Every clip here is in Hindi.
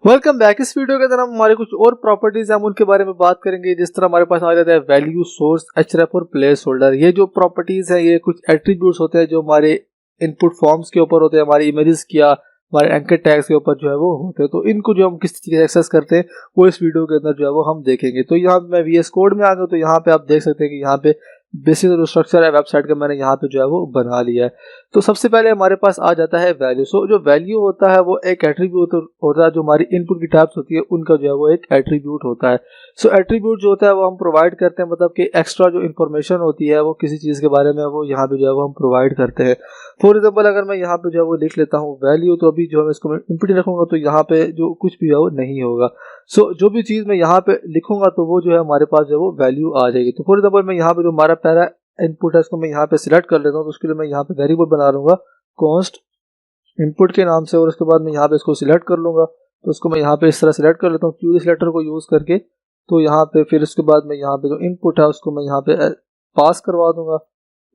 Welcome back. इस वीडियो के अंदर हम हमारे कुछ और प्रॉपर्टीज हैं हम उनके बारे में बात करेंगे। जिस तरह हमारे पास आ जाता है वैल्यू, सोर्स, एचरेफ और प्लेस होल्डर। ये जो प्रॉपर्टीज हैं ये कुछ एट्रीब्यूट्स होते हैं जो हमारे इनपुट फॉर्म्स के ऊपर होते हैं, हमारी इमेजेस या हमारे एंकर टैग्स के ऊपर जो है वो होते हैं। तो इनको जो हम किस तरीके से एक्सेस करते हैं वो इस वीडियो के अंदर जो है वो हम देखेंगे। तो यहाँ मैं VS कोड में आ गया, तो यहाँ पे आप देख सकते हैं कि यहाँ पे बेसिक जो स्ट्रक्चर है वेबसाइट का मैंने यहाँ पे जो है वो बना लिया है। तो सबसे पहले हमारे पास आ जाता है वैल्यू। सो जो वैल्यू होता है वो एक एट्रीब्यूट होता है, जो हमारी इनपुट की टाइप्स होती है उनका जो है वो एक एट्रीब्यूट होता है। सो एट्रीब्यूट जो होता है वो हम प्रोवाइड करते हैं, मतलब कि एक्स्ट्रा जो इन्फॉर्मेशन होती है वो किसी चीज़ के बारे में वो यहाँ पे जो है वो हम प्रोवाइड करते हैं। फॉर एग्जाम्पल अगर मैं यहाँ पे जो है वो लिख लेता हूँ वैल्यू, तो अभी जो है इसको मैं इनपुट रखूंगा तो यहाँ पे जो कुछ भी है वो नहीं होगा। सो जो भी चीज़ मैं यहाँ पे लिखूंगा तो वो जो है हमारे पास जो है वो वैल्यू आ जाएगी। तो फॉर एग्जाम्पल मैं यहाँ पे जो हमारा पहला इनपुट है इसको मैं यहाँ पे सिलेक्ट कर लेता हूँ। तो उसके लिए मैं यहाँ पे वेरिएबल बना लूंगा कॉन्स्ट इनपुट के नाम से, और उसके बाद मैं यहाँ पे इसको सिलेक्ट कर लूंगा। तो उसको मैं यहाँ पे इस तरह सिलेक्ट कर लेता हूँ क्यूरी सिलेक्टर को यूज़ करके। तो यहाँ पे फिर उसके बाद मैं यहाँ पे जो इनपुट है उसको मैं यहाँ पे पास करवा दूंगा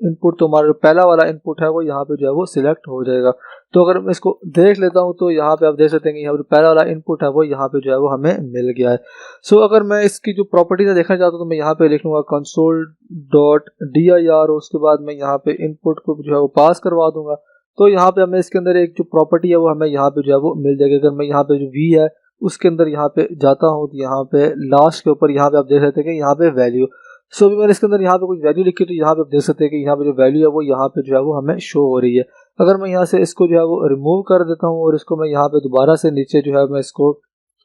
इनपुट। तो हमारा जो पहला वाला इनपुट है वो यहाँ पे जो है वो सिलेक्ट हो जाएगा। तो अगर मैं इसको देख लेता हूँ तो यहाँ पे आप देख सकते हैं कि यहाँ पे पहला वाला इनपुट है वो यहाँ पे जो है वो हमें मिल गया है। सो अगर मैं इसकी जो प्रॉपर्टीज देखना चाहता हूँ तो मैं यहाँ पे लिख लूंगा console.dir, और उसके बाद मैं यहाँ पे इनपुट को जो है वो पास करवा दूंगा। तो यहाँ पे हमें इसके अंदर एक जो प्रॉपर्टी है वो हमें यहाँ पे जो है वो मिल जाएगी। अगर मैं यहाँ पे जो वी है उसके अंदर यहाँ पे जाता हूँ तो यहाँ पे लास्ट के ऊपर यहाँ पे आप देख सकते हैं कि यहाँ पे वैल्यू। सो अभी मैंने इसके अंदर यहाँ पे कुछ वैल्यू लिखी, तो यहाँ पे आप देख सकते हैं कि यहाँ पे जो वैल्यू है वो यहाँ पे जो है वो हमें शो हो रही है। अगर मैं यहाँ से इसको जो है वो रिमूव कर देता हूँ और इसको मैं यहाँ पे दोबारा से नीचे जो है मैं इसको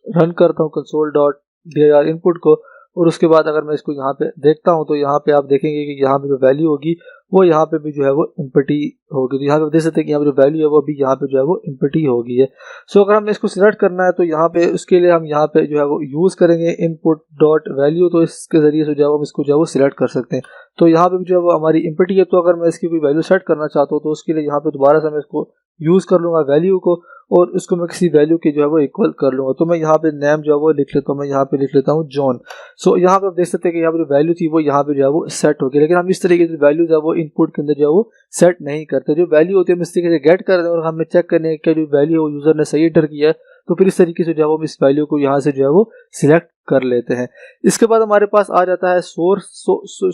रन करता हूँ console.dir इनपुट को, और उसके बाद अगर मैं इसको यहाँ पे देखता हूँ तो यहाँ पे आप देखेंगे कि यहाँ पे जो वैल्यू होगी वो यहाँ पे भी जो है वो इनपुटी होगी। तो यहाँ पे देख सकते हैं कि यहाँ पे जो वैल्यू है वो अभी यहाँ पे जो है वो इनपुटी होगी है। सो अगर हमें इसको सिलेक्ट करना है तो यहाँ पे उसके लिए हम यहाँ पे जो है वो यूज़ करेंगे इनपुट डॉट वैल्यू। तो इसके ज़रिए से जो है हम इसको जो है वो सिलेक्ट कर सकते हैं। तो यहाँ पे जो है वो हमारी इनपुटी है। तो अगर मैं इसकी कोई वैल्यू सेट करना चाहता हूँ तो उसके लिए यहाँ पे दोबारा से मैं इसको यूज़ कर लूँगा वैल्यू को, और उसको मैं किसी वैल्यू के जो है वो इक्वल कर लूँगा। तो मैं यहाँ पे नेम जो है वो लिख लेता हूँ, मैं यहाँ पे लिख लेता हूँ जॉन। सो यहाँ पे आप देख सकते हैं कि यहाँ पे जो वैल्यू थी वो यहाँ पे जो है वो सेट हो गई, लेकिन हम इस तरीके से वैल्यू जो है वो इनपुट के अंदर जो है वो सेट नहीं करते। जो वैल्यू होती है हम इस तरीके से गेट करते हैं और हमें चेक करने की जो वैल्यू है वो यूज़र ने सही एंटर किया है, तो फिर इस तरीके से जो है वो इस वैल्यू को यहाँ से जो है वो सिलेक्ट कर लेते हैं। इसके बाद हमारे पास आ जाता है सोर्स।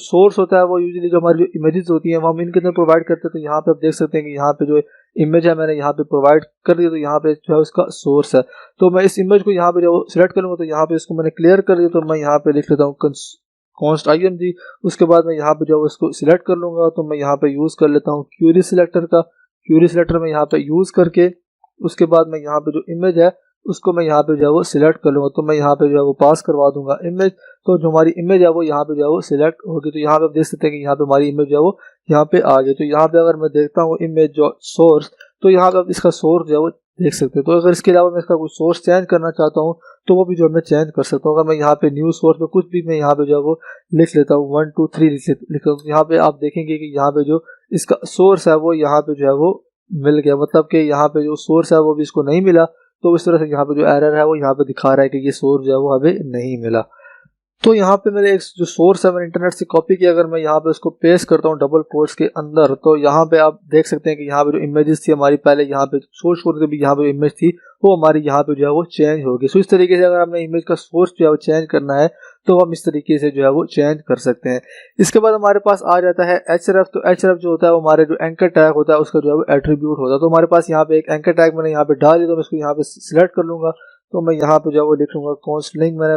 सोर्स होता है वो यूजुअली जो हमारी जो इमेजेस होती हैं वो हम इनके अंदर प्रोवाइड करते हैं। तो यहाँ पे आप देख सकते हैं कि यहाँ पे जो इमेज है मैंने यहाँ पे प्रोवाइड कर दिया, तो यहाँ पे जो है उसका सोर्स है। तो मैं इस इमेज को यहाँ पे जो सिलेक्ट करूँगा तो यहाँ पे इसको मैंने क्लियर कर दिया। तो मैं यहाँ पे लिख लेता हूँ कॉन्स्ट img। उसके बाद मैं यहाँ पे जो है इसको सिलेक्ट कर लूँगा। तो मैं यहाँ पे यूज़ कर लेता हूँ क्यूरी सिलेक्टर का। क्यूरी सिलेक्टर में यहाँ पे यूज़ करके उसके बाद मैं यहाँ पे जो इमेज है उसको मैं यहाँ पे जो है वो सिलेक्ट कर लूँगा। तो मैं यहाँ पे जो है वो पास करवा दूंगा इमेज। तो जो हमारी इमेज है वो यहाँ पे जो है वो सिलेक्ट होगी। तो यहाँ पे आप देख सकते हैं कि यहाँ पे हमारी इमेज जो है वो यहाँ पे आ गई। तो यहाँ पे अगर मैं देखता हूँ इमेज जो सोर्स, तो यहाँ पे आप इसका सोर्स जो है वो देख सकते हैं। तो अगर इसके अलावा मैं इसका कोई सोर्स चेंज करना चाहता हूँ तो वो भी जो है मैं चेंज कर सकता हूँ। अगर मैं यहाँ पे न्यू सोर्स पे कुछ भी मैं यहाँ पे जो है वो लिख लेता हूँ 1 2 3 लिखता हूँ, तो यहाँ पे आप देखेंगे कि यहाँ पे जो इसका सोर्स है वो यहाँ पे जो है वो मिल गया। मतलब कि यहाँ पे जो सोर्स है वो भी इसको नहीं मिला। तो इस तरह से यहाँ पे जो एरर है वो यहाँ पे दिखा रहा है कि ये सोर्स जो है वो हमें नहीं मिला। तो यहाँ पे मेरे एक जो सोर्स है मैंने इंटरनेट से कॉपी किया, अगर मैं यहाँ पे इसको पेस्ट करता हूँ डबल कोट्स के अंदर, तो यहाँ पे आप देख सकते हैं कि यहाँ पे जो इमेजेस थी हमारी पहले यहाँ पे सोर्स कोड के भी यहाँ पे इमेज थी वो हमारी यहाँ पे जो है वो चेंज होगी। सो इस तरीके से अगर हमने इमेज का सोर्स जो है वो चेंज करना है तो हम इस तरीके से जो है वो चेंज कर सकते हैं। इसके बाद हमारे पास आ जाता है एचरेफ। तो एचरेफ जो होता है वो हमारे जो एंकर टैग होता है उसका जो है वो एट्रीब्यूट होता है। तो हमारे पास यहाँ पे एक एंकर टैग मैंने यहाँ पे डाल दिया, तो मैं इसको यहाँ पे सिलेक्ट कर लूँगा। तो मैं यहाँ पे जो है वो लिख लूँगा कॉन्स्ट लिंक, मैंने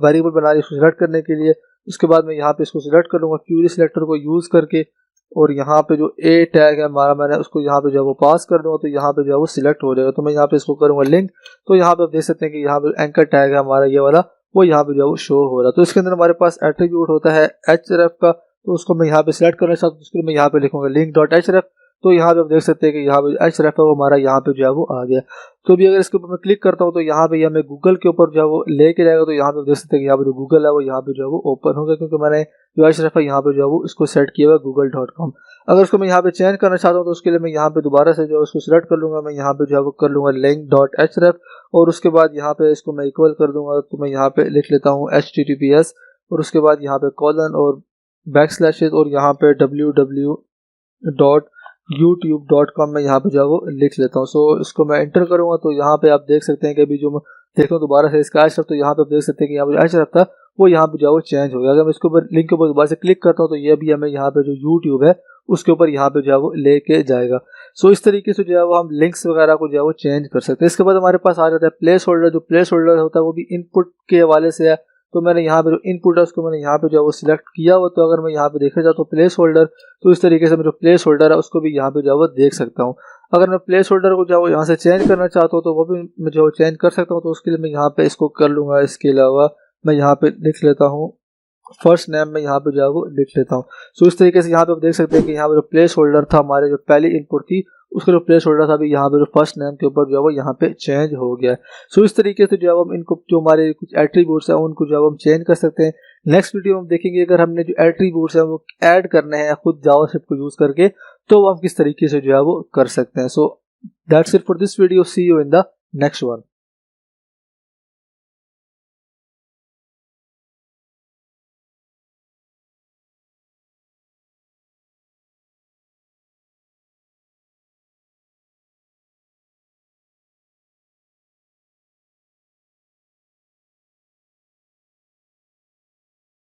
वेरिएबल बना ली इसको सिलेक्ट करने के लिए। उसके बाद मैं यहाँ पे इसको सिलेक्ट कर लूँगा क्यूरी सिलेक्टर को यूज़ करके, और यहाँ पे जो ए टैग है हमारा मैंने उसको यहाँ पे जो है वो पास कर दूँगा। तो यहाँ पे जो है वो सिलेक्ट हो जाएगा। तो मैं यहाँ पे इसको करूँगा लिंक। तो यहाँ पे आप देख सकते हैं कि यहाँ पे एंकर टैग है हमारा ये वाला वो यहाँ पे जो है वो शो हो रहा है। तो इसके अंदर हमारे पास एट्रीब्यूट होता है एचरेफ का। तो उसको मैं यहाँ पे सिलेक्ट करना चाहता हूँ, उसके लिए मैं यहाँ पे लिखूंगा लिंक डॉट एचरेफ। तो यहाँ पे आप देख सकते हैं कि यहाँ पे एचरेफ है वो हमारा यहाँ पे जो है वो आ गया। तो भी अगर इसके ऊपर मैं क्लिक करता हूँ तो यहाँ पे हमें गूगल के ऊपर जो है वो लेके जाएगा। तो यहाँ पे देख सकते हैं कि यहाँ पे जो गूगल है वो यहाँ पे जो है वो ओपन हो गया, क्योंकि मैंने जो एचरेफ है यहाँ पे जो है वो इसको सेट किया हुआ google.com। अगर उसको मैं यहाँ पे चेंज करना चाहता हूँ तो उसके लिए मैं यहाँ पे दोबारा से जो है उसको सिलेक्ट कर लूँगा। मैं यहाँ पे जो है वो कर लूँगा लिंक डॉट एचरेफ, और उसके बाद यहाँ पे इसको मैं इक्वल कर दूंगा। तो मैं यहाँ पे लिख लेता हूँ https, और उसके बाद यहाँ पे कॉलन और बैकस्लैशेस, और यहाँ पे www.youtube.com मैं यहाँ पे जो है वो लिख लेता हूँ। सो इसको मैं एंटर करूँगा तो यहाँ पे आप देख सकते हैं कि अभी जो देखो दोबारा से इसका अशरफ, तो यहाँ पे आप देख सकते हैं कि यहाँ पे अशरफ था वो यहाँ पे जो है वो चेंज हो गया। अगर मैं इसके ऊपर लिंक के ऊपर दोबारा से क्लिक करता हूँ तो ये भी हमें यहाँ पे जो यूट्यूब है उसके ऊपर यहाँ पे जो है वो लेके जाएगा। सो इस तरीके से जो है वो हम लिंक्स वगैरह को जो है वो चेंज कर सकते हैं। इसके बाद हमारे पास आ जाता है प्लेस होल्डर। जो प्लेस होल्डर होता है वो भी इनपुट के हवाले से है, तो मैंने यहाँ पे जो इनपुट है उसको मैंने यहाँ पे जो है वो सिलेक्ट किया हुआ। तो अगर मैं यहाँ पे देखा जाता हूँ प्लेस होल्डर, तो इस तरीके से मैं जो प्लेस होल्डर है उसको भी यहाँ पे जो है वो देख सकता हूँ। अगर मैं प्लेस होल्डर को जो है यहाँ से चेंज करना चाहता हूँ तो वो भी मैं जो चेंज कर सकता हूँ। तो उसके लिए मैं यहाँ पे इसको कर लूँगा। इसके अलावा मैं यहाँ पे लिख लेता हूँ फर्स्ट नेम में यहाँ पे जो है वो लिख लेता हूँ। सो इस तरीके से यहाँ पे आप देख सकते हैं कि यहाँ पे जो प्लेस होल्डर था हमारे जो पहली इनपुट थी उसका जो प्लेस होल्डर था अभी यहाँ पे जो फर्स्ट नेम के ऊपर जो है वो यहाँ पे चेंज हो गया है। सो इस तरीके से जो है हम इनको जो हमारे कुछ एट्रीब्यूट्स हैं उनको जो है हम चेंज कर सकते हैं। नेक्स्ट वीडियो में हम देखेंगे अगर हमने जो एट्रीब्यूट्स हैं वो ऐड करने हैं खुद जावास्क्रिप्ट को यूज करके तो हम किस तरीके से जो है वो कर सकते हैं। So that's it for this video, see you in the next one.